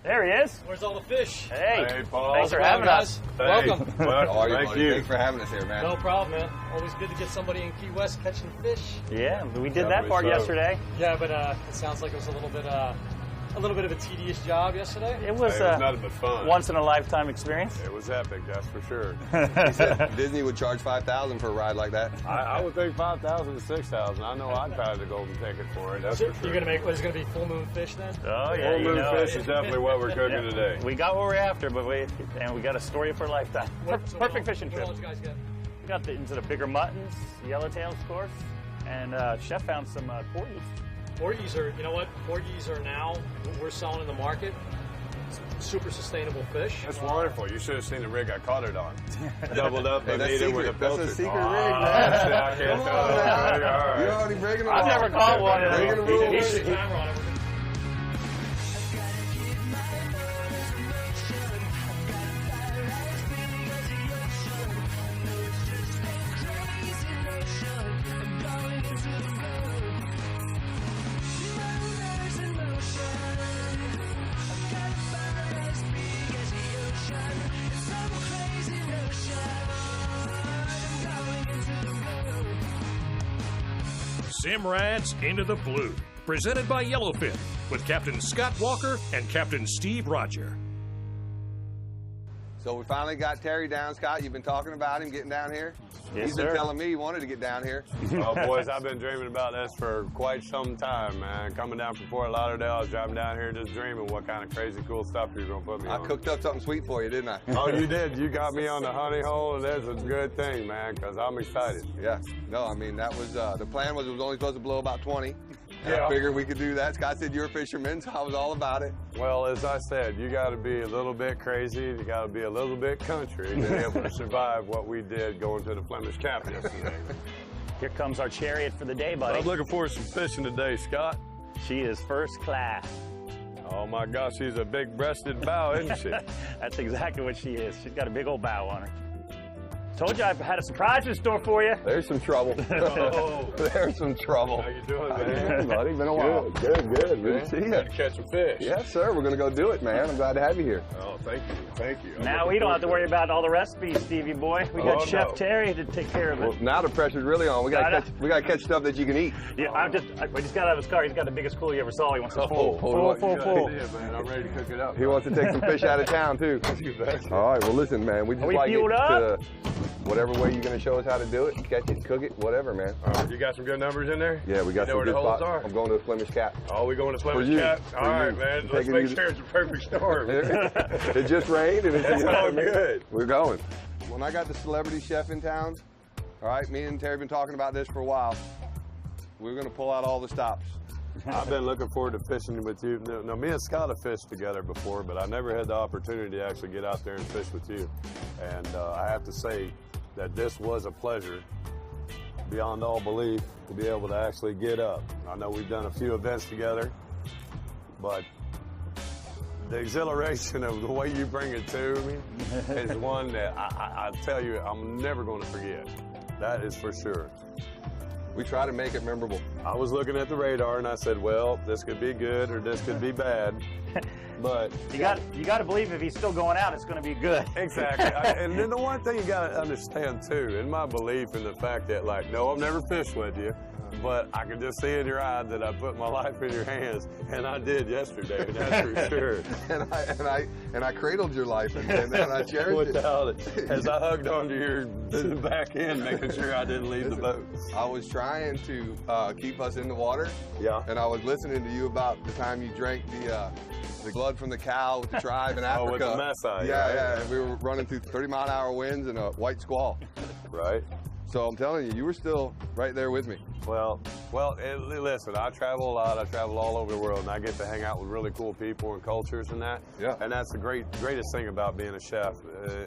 There he is. Where's all the fish? Hey, Hey, Paul. thanks for having us. Hey, Welcome. Thank you. Thanks for having us here, man. No problem, man. Always good to get somebody in Key West catching fish. Yeah, we did that part yesterday. Yeah, but it sounds like it was a little bit of a tedious job yesterday. It was nothing but fun. once in a lifetime experience. It was epic, that's for sure. He said Disney would charge $5,000 for a ride like that. I would think 5,000 to 6,000. I know I'd pay the golden ticket for it. That's for sure. You're gonna make? What is it gonna be? Full moon fish then? Oh yeah, Full you moon know fish it. is definitely what we're cooking today. We got what we're after, but we got a story for a lifetime. Perfect fishing trip. What else you guys get? We got into the bigger muttons, yellowtails, of course, and Chef found some porgies. Porgies are, you know what? Porgies are now what we're selling in the market. Super sustainable fish. That's wonderful. You should have seen the rig I caught it on. Doubled up and that's ate it with a secret. That's filter. a secret rig, man. I can't tell that. All right. You're already breaking the law. I've never caught one. Breaking the rules. He's the camera on it. Simrad's Into the Blue, presented by Yellowfin, with Captain Scott Walker and Captain Steve Roger. So we finally got Terry down, Scott. You've been talking about him getting down here. Yes, He's been sir. telling me he wanted to get down here. Oh, boys, I've been dreaming about this for quite some time, man. Coming down from Fort Lauderdale, I was driving down here just dreaming what kind of crazy cool stuff you were going to put me I on. cooked up something sweet for you, didn't I? Oh, you did. You got me on the honey hole, and that's a good thing, man, because I'm excited. Yeah. No, I mean, that was, the plan was it was only supposed to blow about 20. And Yeah. I figured we could do that. Scott said you're a fisherman, so I was all about it. Well, as I said, you got to be a little bit crazy. You got to be a little bit country to be able to survive what we did going to the FLEMISH Capt yesterday. Here comes our chariot for the day, buddy. I'm looking forward to some fishing today, Scott. She is first class. Oh, my gosh, she's a big-breasted bow, isn't she? That's exactly what she is. She's got a big old bow on her. Told you I had a surprise in store for you. There's some trouble. Oh. There's some trouble. How you doing, How man? you doing, buddy? Been a while. Good, Good to see you. Good to catch some fish. Yes, sir. We're going to go do it, man. I'm glad to have you here. Oh, thank you. Thank you. I'm Now looking we don't have to forward worry about all the recipes, Stevie boy. We got Oh, Chef no. Terry to take care of it. Well, now the pressure's really on. We got to catch stuff that you can eat. Yeah, I just got out of his car. He's got the biggest cooler you ever saw. He wants to full. full. Yeah, man. I'm ready to cook it up. He wants to take some fish out of town, too. You bet. All right, well, listen, man. We just Are we like it fueled up? to whatever way you're going to show us how to do it, catch it, cook it, whatever, man. You got some good numbers in there? Yeah, we got You know some where good the holes spots. are? I'm going to the FLEMISH Capt. Oh, we going to For FLEMISH you. Capt? For All right, you. man. Let's Taking make you- sure it's a perfect storm. It just rained and It's all good. We're going. When I got the celebrity chef in town, all right, me and Terry have been talking about this for a while. We're going to pull out all the stops. I've been looking forward to fishing with you. Now, me and Scott have fished together before, but I never had the opportunity to actually get out there and fish with you. And I have to say that this was a pleasure beyond all belief to be able to actually get up. I know we've done a few events together, but the exhilaration of the way you bring it to me is one that I tell you I'm never going to forget. That is for sure. We try to make it memorable. I was looking at the radar and I said, well, this could be good or this could be bad. But You got to believe if he's still going out, it's going to be good. exactly. And then the one thing you got to understand too, in my belief in the fact that, like, no, I've never fished with you, but I can just see in your eye that I put my life in your hands, and I did yesterday, and that's for sure. and I cradled your life and I cherished it. Without it, as I hugged onto your back end, making sure I didn't leave the boat. I was trying to keep us in the water. Yeah. And I was listening to you about the time you drank the blood from the cow with the tribe in Africa. Oh, with the Maasai. Yeah. And we were running through 30-mile-an-hour winds and a white squall. Right. So I'm telling you, you were still right there with me. Well, listen, I travel a lot. I travel all over the world, and I get to hang out with really cool people and cultures and that. Yeah. And that's the greatest thing about being a chef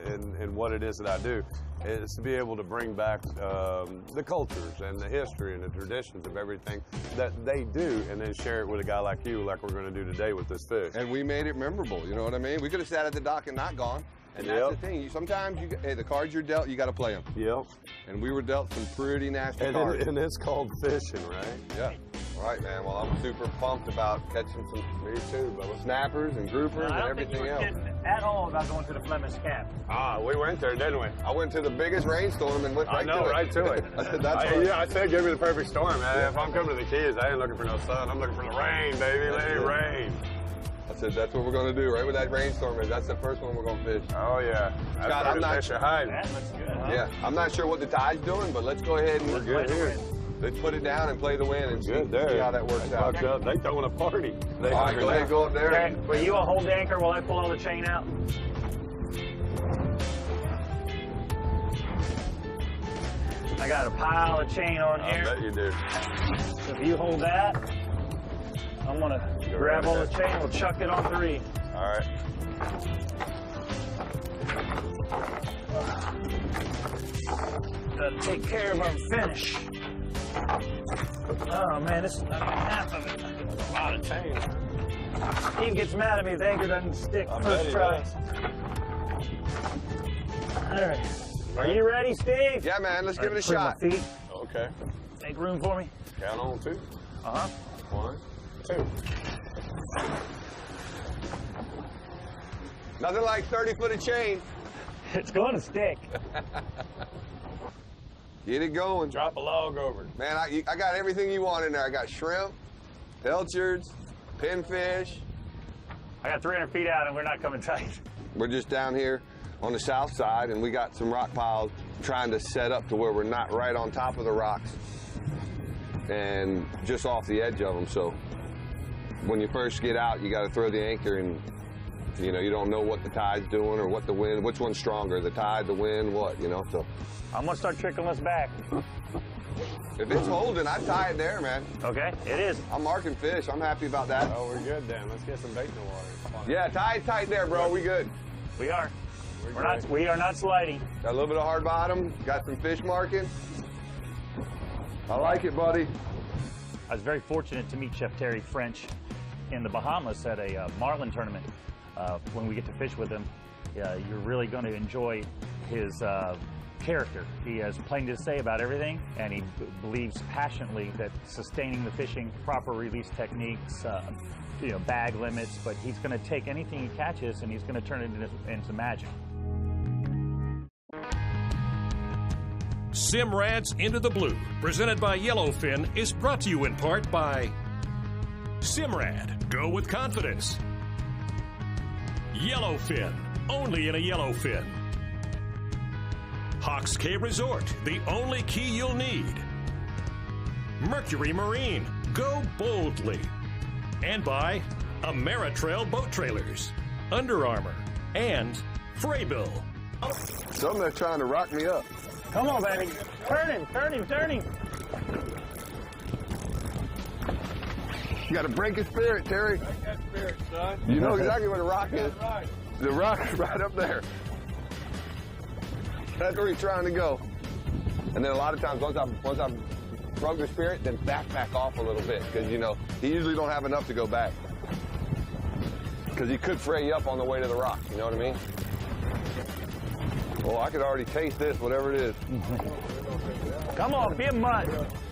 and what it is that I do, is to be able to bring back the cultures and the history and the traditions of everything that they do, and then share it with a guy like you, like we're going to do today with this fish. And we made it memorable, you know what I mean? We could have sat at the dock and not gone. And that's the thing. Sometimes, hey, the cards you're dealt, you got to play them. Yep. And we were dealt some pretty nasty cards. And it's called fishing, right? Yeah. All right, man. Well, I'm super pumped about catching some snappers and groupers and everything else. At all about going to the Flemish Capt. Ah, we went there, didn't we? I went to the biggest rainstorm and went right to it. right to it. I said give me the perfect storm, man. Yeah. If I'm coming to the Keys, I ain't looking for no sun. I'm looking for the rain, baby. Let it rain. I said that's what we're going to do, right where that rainstorm is. That's the first one we're going to fish. Oh, yeah. That's Scott, where I'm the not fish are hiding. That looks good, huh? Yeah, I'm not sure what the tide's doing, but let's go ahead and We're good here. let's put it down and play the wind and see how that works out. They throwing a party. All right, go ahead, go up there. Okay, will you hold the anchor while I pull all the chain out? I got a pile of chain on I here. bet you do. So if you hold that, I'm gonna grab all the chain, we'll chuck it on 3. All right. Gotta take care of our finish. Oh man, this is not even half of it. A lot of chain. Steve gets mad at me if the anchor doesn't stick I bet first he try. does. All right. Are you ready, Steve? Yeah, man, let's give it a Put my shot. feet. Okay. Make room for me. Count on 2. Uh-huh. 1, 2. Nothing like 30 foot of chain. It's going to stick. Get it going. Drop a log over. Man, I got everything you want in there. I got shrimp, pilchards, pinfish. I got 300 feet out and we're not coming tight. We're just down here on the south side, and we got some rock piles trying to set up to where we're not right on top of the rocks and just off the edge of them. So when you first get out, you got to throw the anchor, and you know, you don't know what the tide's doing or what the wind, which one's stronger, the tide, the wind, what, you know. So I'm gonna start trickling us back. if it's holding, I'd tie it there, man. Okay, it is. I'm marking fish. I'm happy about that. Oh, we're good then. Let's get some bait in the water. Come on. Yeah, tie it tight there, bro. We good. We are. We are not sliding. Got a little bit of hard bottom. Got some fish marking. I like it, buddy. I was very fortunate to meet Chef Terry French in the Bahamas at a marlin tournament. When we get to fish with him, you're really going to enjoy his character. He has plenty to say about everything, and he believes passionately that sustaining the fishing, proper release techniques, bag limits, but he's going to take anything he catches and he's going to turn it into magic. Simrad's Into the Blue, presented by Yellowfin, is brought to you in part by Simrad, go with confidence. Yellowfin, only in a Yellowfin. Hawks Cay Resort, the only key you'll need. Mercury Marine, go boldly. And by Ameritrail Boat Trailers, Under Armour, and Fraybill. Something that's trying to rock me up. Come on, baby. Turn him, turn him, turn him. You got to break his spirit, Terry. Break that spirit, son. You know exactly where the rock is. That's right. The rock is right up there. That's where he's trying to go. And then a lot of times, once I've broke the spirit, then back off a little bit, because you know he usually don't have enough to go back. Because he could fray you up on the way to the rock. You know what I mean? Oh, I could already taste this, whatever it is. Come on, be a mutt.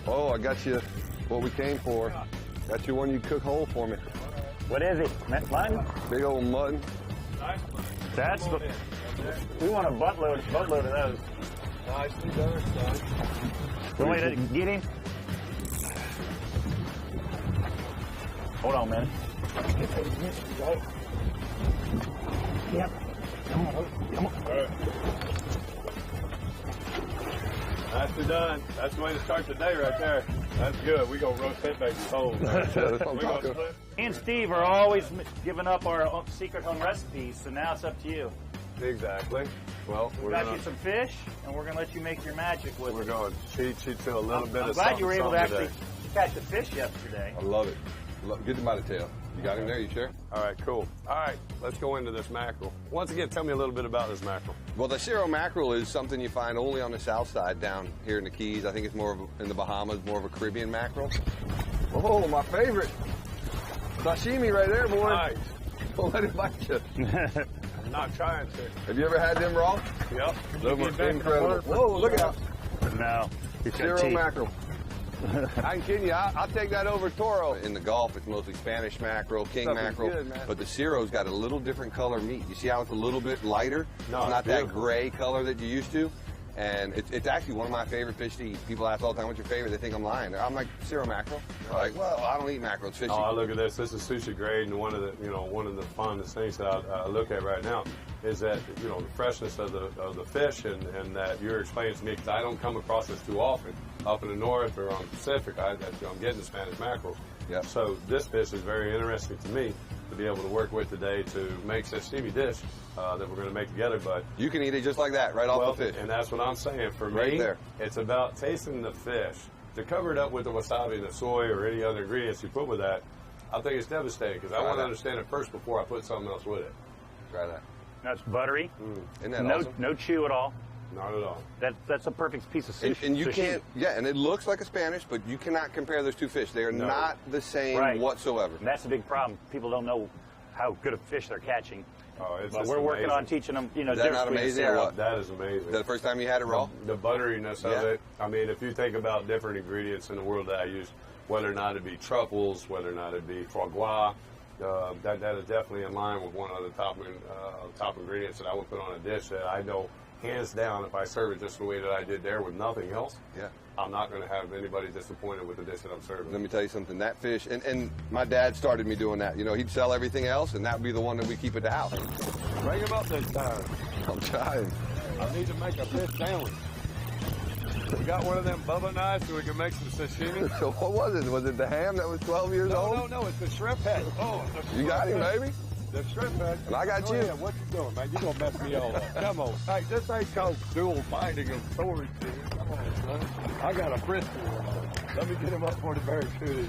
Oh, I got you what we came for. Got you one you cook whole for me. What is it? Mutton? Big old mutton. Nice one. That's the. We want a buttload of those. Nicely done, son. You want me to get him? Hold on, man. Yep. Come on. Come on. All right. Nicely done. That's the way to start the day right there. That's good. We gonna roast that baby whole. Yeah, that's what I'm We talking gonna about. split. Me and Steve are always giving up our own secret home recipes, so now it's up to you. Exactly. Well, We got you some fish, and we're gonna let you make your magic with we're it. going to cheat to a little bit I'm of glad you were able to something actually today. catch the fish yesterday. I love it. Get him by the tail. You got him there, you sure? All right, cool. All right, let's go into this mackerel. Once again, tell me a little bit about this mackerel. Well, the Cerro mackerel is something you find only on the south side down here in the Keys. I think it's more of in the Bahamas, more of a Caribbean mackerel. Oh, my favorite. Sashimi right there, boy. Nice. Don't let it bite you. I'm not trying to. Have you ever had them raw? Yep. Those were incredible. Whoa, look out. No. He's got Cerro teeth. mackerel. I ain't kidding you. I'll take that over toro. In the Gulf, it's mostly Spanish mackerel, king mackerel. Good, but the Ciro's got a little different color meat. You see how it's a little bit lighter? No, it's not that gray color that you used to. And it's actually one of my favorite fish to eat. People ask all the time, what's your favorite? They think I'm lying. I'm like, Ciro mackerel. They're like, well, I don't eat mackerel. It's fishy. Oh, look at this. This is sushi grade, and one of the fondest things that I look at right now is that, the freshness of the fish, and that you're explaining to me, because I don't come across this too often. Up in the north or on the Pacific, I'm getting the Spanish mackerel. Yep. So this fish is very interesting to me to be able to work with today to make sashimi dish that we're going to make together. But you can eat it just like that, right off the fish. And that's what I'm saying. For me, it's about tasting the fish. To cover it up with the wasabi and the soy or any other ingredients you put with that, I think it's devastating, because I want to understand it first before I put something else with it. Try that. That's buttery. Isn't that awesome? No chew at all. Not at all. That's a perfect piece of sushi. And you can't, and it looks like a Spanish, but you cannot compare those two fish. They are not the same whatsoever. And that's a big problem. People don't know how good a fish they're catching. Oh, it's but we're working on teaching them, Is that not amazing or what? That is amazing. Is that the first time you had it raw? The butteriness of it. I mean, if you think about different ingredients in the world that I use, whether or not it be truffles, whether or not it be foie gras, that is definitely in line with one of the top ingredients that I would put on a dish that I know, hands down, if I serve it just the way that I did there with nothing else, I'm not going to have anybody disappointed with the dish that I'm serving. Let me tell you something, that fish, and my dad started me doing that. He'd sell everything else, and that would be the one that we keep at the house. Bring him up this time. I'm trying. I need to make a fish sandwich. We got one of them Bubba knives so we can make some sashimi. So what was it? Was it the ham that was 12 years old? No, it's the shrimp head. Oh, you got him, baby. The shrimp head. And I got you. Yeah, what you doing, man? You gonna mess me all up. Come on. Hey, this ain't called dual binding of storage. Come on, son. I got a brisket one. Let me get him up for the barracuda.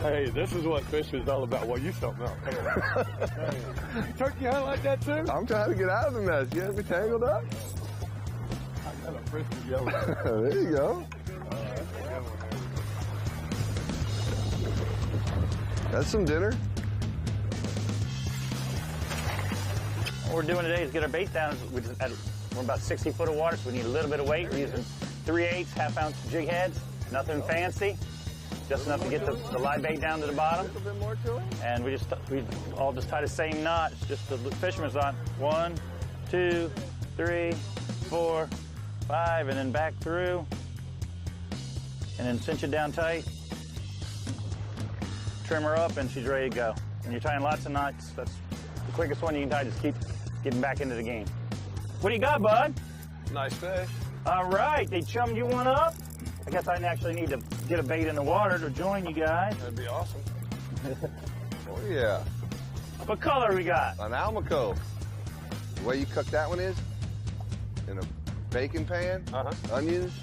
Hey, this is what fish is all about. Well, you something else. Hey. You turkey hunt like that too? I'm trying to get out of the mess. You have me tangled up? I got a brisket yellow. There you go. That's some dinner. What we're doing today is get our bait down. We're about 60 foot of water, so we need a little bit of weight. We're using 3/8 half-ounce jig heads. Nothing fancy, just enough to get the live bait down to the bottom. A little bit more to it. And we all just tie the same knot. It's just the fisherman's knot. 1, 2, 3, 4, 5, and then back through. And then cinch it down tight. Trim her up, and she's ready to go. And you're tying lots of knots. That's the quickest one you can tie. Just keep getting back into the game. What do you got, bud? Nice fish. All right, they chummed you one up. I guess I actually need to get a bait in the water to join you guys. That'd be awesome. Oh, yeah. What color we got? An Almaco. The way you cook that one is in a baking pan, onions,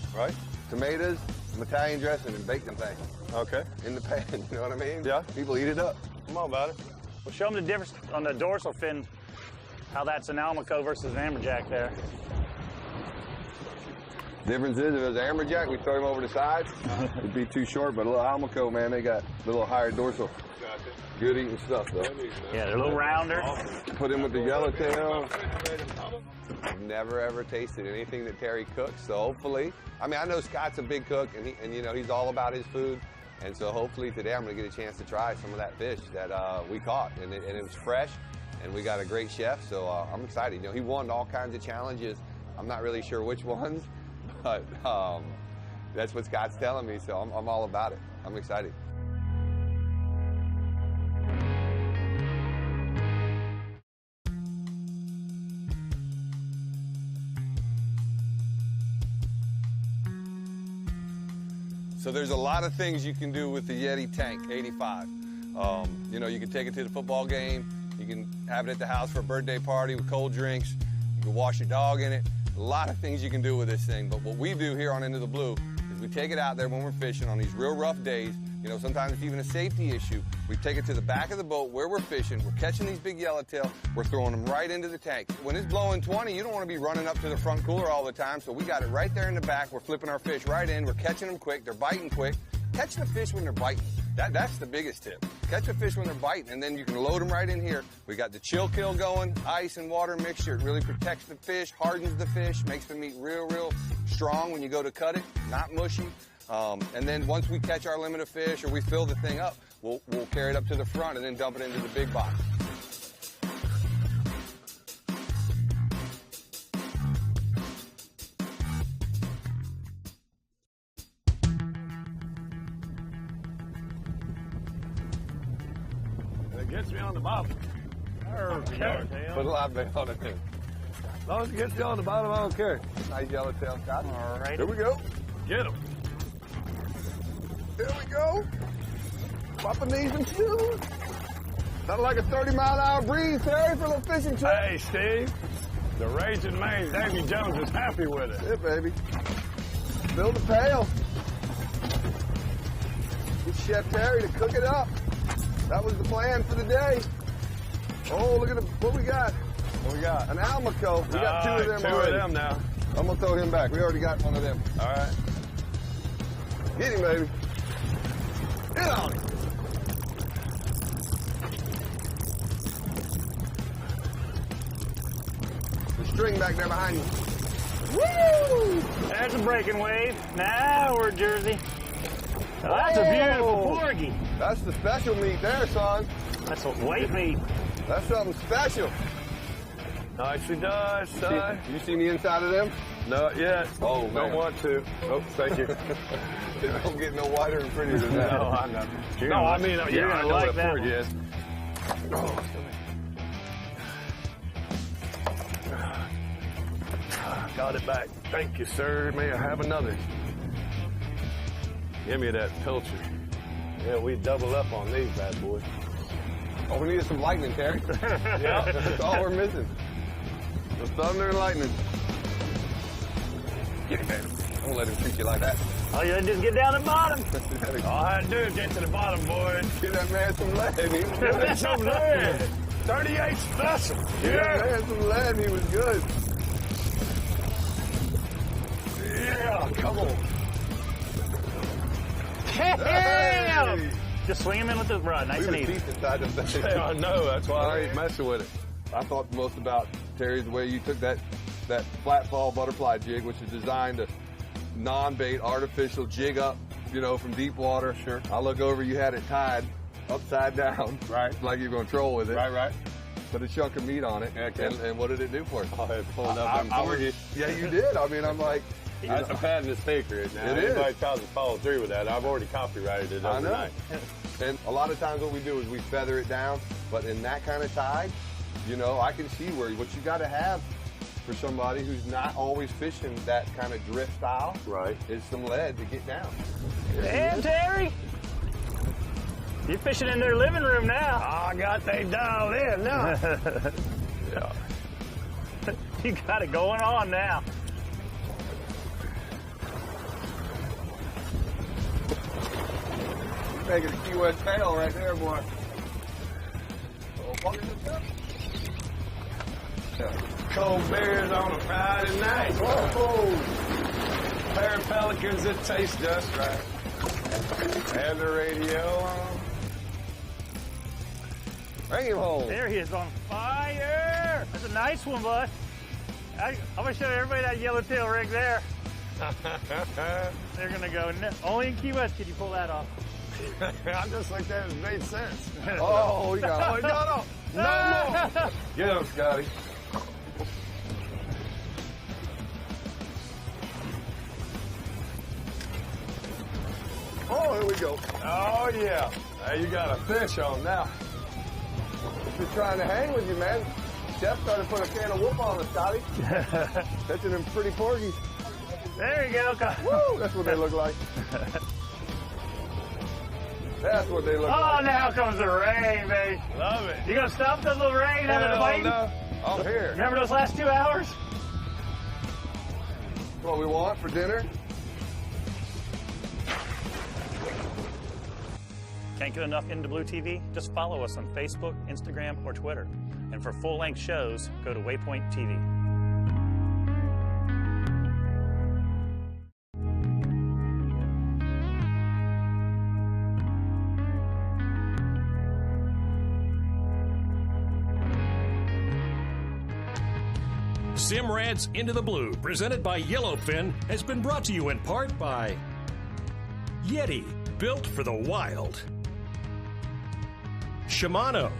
tomatoes, some Italian dressing, and bake them things. Okay. In the pan, you know what I mean? Yeah. People eat it up. Come on, buddy. Well, show them the difference on the dorsal fin, how that's an Almaco versus an amberjack there. Difference is, if it was an amberjack, we throw him over the side. It'd be too short, but a little Almaco, man, they got a little higher dorsal. Gotcha. Good eating stuff, though. Yeah, they're a little rounder. Put him with the Yellowtail. I've never, ever tasted anything that Terry cooks, so hopefully, I know Scott's a big cook, and he's all about his food, and so hopefully today I'm going to get a chance to try some of that fish that we caught, and it was fresh, and we got a great chef, so I'm excited. He won all kinds of challenges. I'm not really sure which ones, but that's what Scott's telling me, so I'm all about it. I'm excited. So there's a lot of things you can do with the Yeti Tank 85. You can take it to the football game. You can have it at the house for a birthday party with cold drinks. You can wash your dog in it. A lot of things you can do with this thing. But what we do here on Into the Blue is we take it out there when we're fishing on these real rough days. Sometimes it's even a safety issue. We take it to the back of the boat where we're fishing. We're catching these big yellowtail. We're throwing them right into the tank. When it's blowing 20, you don't want to be running up to the front cooler all the time. So we got it right there in the back. We're flipping our fish right in. We're catching them quick. They're biting quick. Catch the fish when they're biting. That's the biggest tip. Catch the fish when they're biting, and then you can load them right in here. We got the chill kill going, ice and water mixture. It really protects the fish, hardens the fish, makes the meat real, real strong when you go to cut it, not mushy. And then once we catch our limit of fish or we fill the thing up, we'll carry it up to the front and then dump it into the big box. It gets me on the bottom. Okay. Put a live bait on it too. As long as it gets you on the bottom, I don't care. Nice yellowtail, Scott. All right. Here we go. Get him. There we go. Popping these and shoes. Nothing like a 30-mile-an-hour breeze, Terry, for a little fishing trip. Hey, Steve. The Raging Man, Davy Jones, is happy with it. Yeah, baby. Fill the pail. Get Chef Terry to cook it up. That was the plan for the day. Oh, look at what we got. What we got? An Almaco. We got two of them Two already. of them now. I'm going to throw him back. We already got one of them. All right. Get him, baby. Get on him. The string back there behind you. Woo! There's a breaking wave. Now we're Jersey. Oh, that's a beautiful porgy. That's the special meat there, son. That's what white meat. That's something special. Nicely done, son. You seen the inside of them? Not yet. Oh, Don't man. want to. Oh, thank you. It don't get no wider and prettier than that. No, I know. No, I mean, you're yeah, I gonna know like what that porgy one. is. Oh, got it back. Thank you, sir. May I have another? Give me that pilcher. Yeah, we double up on these bad boys. Oh, we needed some lightning, Terry. Yeah. That's all we're missing. The thunder and lightning. Get it, baby. Don't let him treat you like that. Oh, you just get down the bottom. All I had to do is get to the bottom, boys. Give that man some lead. Give me some lead. 38 special. Give that man some lead. He was good. Yeah, come on. Damn! Hey! Just swing him in with the rod, nice and We easy. was deep inside them things. Yeah, I know. That's why I ain't messing with it. I thought the most about, Terry, the way you took that flat fall butterfly jig, which is designed to non-bait, artificial jig up, you know, from deep water. Sure. I look over, you had it tied upside down. Right. Like you're going to troll with it. Right. Put a chunk of meat on it. Okay. And what did it do for you? I had pulled up them porgies. Yeah, you did. I mean, I'm like, That's a patent secret. Now, It is. anybody tries to follow through with that, I've already copyrighted it I know. overnight. And a lot of times what we do is we feather it down, but in that kind of tide, you know, I can see what you got to have for somebody who's not always fishing that kind of drift style. Right. Is some lead to get down. Damn, Terry. You're fishing in their living room now. I got they dialed in now. Yeah. You got it going on now. You're making a Key West tail right there, boy. Cold beers on a Friday night. Whoa. Pair of pelicans that taste just right. And the radio on. Bring him home. There he is on fire. That's a nice one, bud. I'm going to show everybody that yellowtail rig there. They're going to go, no, only in Key West can you pull that off. I just like that. It made sense. Oh, he got it. No more. Get him, Scotty. Oh, here we go. Oh, yeah. Now you got a fish on now. Just trying to hang with you, man. Chef started to put a can of whoop on us, Scotty. Catching them pretty porgies. There you go. Woo, that's what they look like. That's what they look Oh, like. now comes the rain, baby. Love it. You going to stop the little rain having a Hell bite? no. I'm here. Remember those last 2 hours? What we want for dinner? Can't get enough Into Blue TV? Just follow us on Facebook, Instagram, or Twitter. And for full-length shows, go to Waypoint TV. Simrad's Into the Blue, presented by Yellowfin, has been brought to you in part by Yeti, built for the wild. Shimano.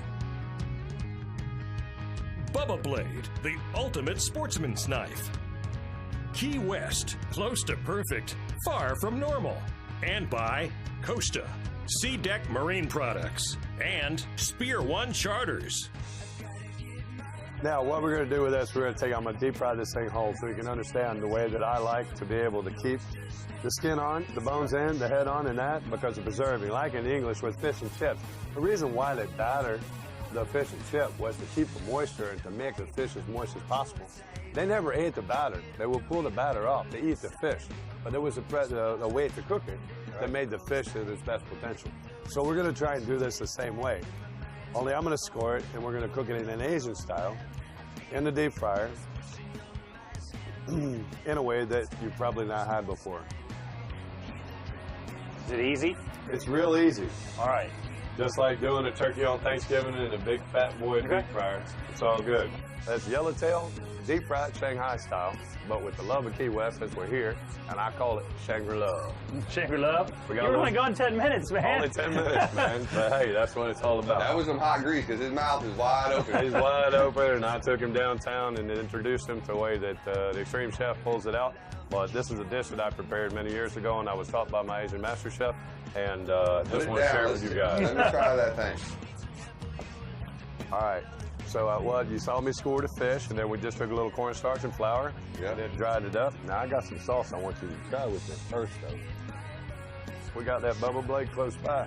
Bubba Blade, the ultimate sportsman's knife. Key West, close to perfect, far from normal. And by Costa, Sea Deck Marine Products, and Spear One Charters. Now, what we're going to do with this, we're going to take, I'm going to deep fry this thing whole so you can understand the way that I like to be able to keep the skin on, the bones in, the head on, and that because of preserving. Like in English with fish and chips, the reason why they batter the fish and chip was to keep the moisture and to make the fish as moist as possible. They never ate the batter. They would pull the batter off. They eat the fish. But there was a way to cook it that made the fish at its best potential. So we're going to try and do this the same way. Only I'm going to score it, and we're going to cook it in an Asian style in the deep fryer in a way that you've probably not had before. Is it easy? It's real easy. All right. Just like doing a turkey on Thanksgiving in a big fat boy deep fryer. It's all good. That's Yellowtail, deep fried Shanghai style, but with the love of Key West since we're here, and I call it Shangri-La. Shangri-La? You've only gone 10 minutes, man. Only 10 minutes, man. But hey, that's what it's all about. That was some hot grease because his mouth is wide open. He's wide open, and I took him downtown and introduced him to the way that the Extreme Chef pulls it out. But this is a dish that I prepared many years ago, and I was taught by my Asian master chef, and just want to share it with you guys. Let me try that thing. All right. So you saw me score the fish, and then we just took a little cornstarch and flour, and then dried it up. Now I got some sauce I want you to try with it first, though. We got that Bubba Blade close by.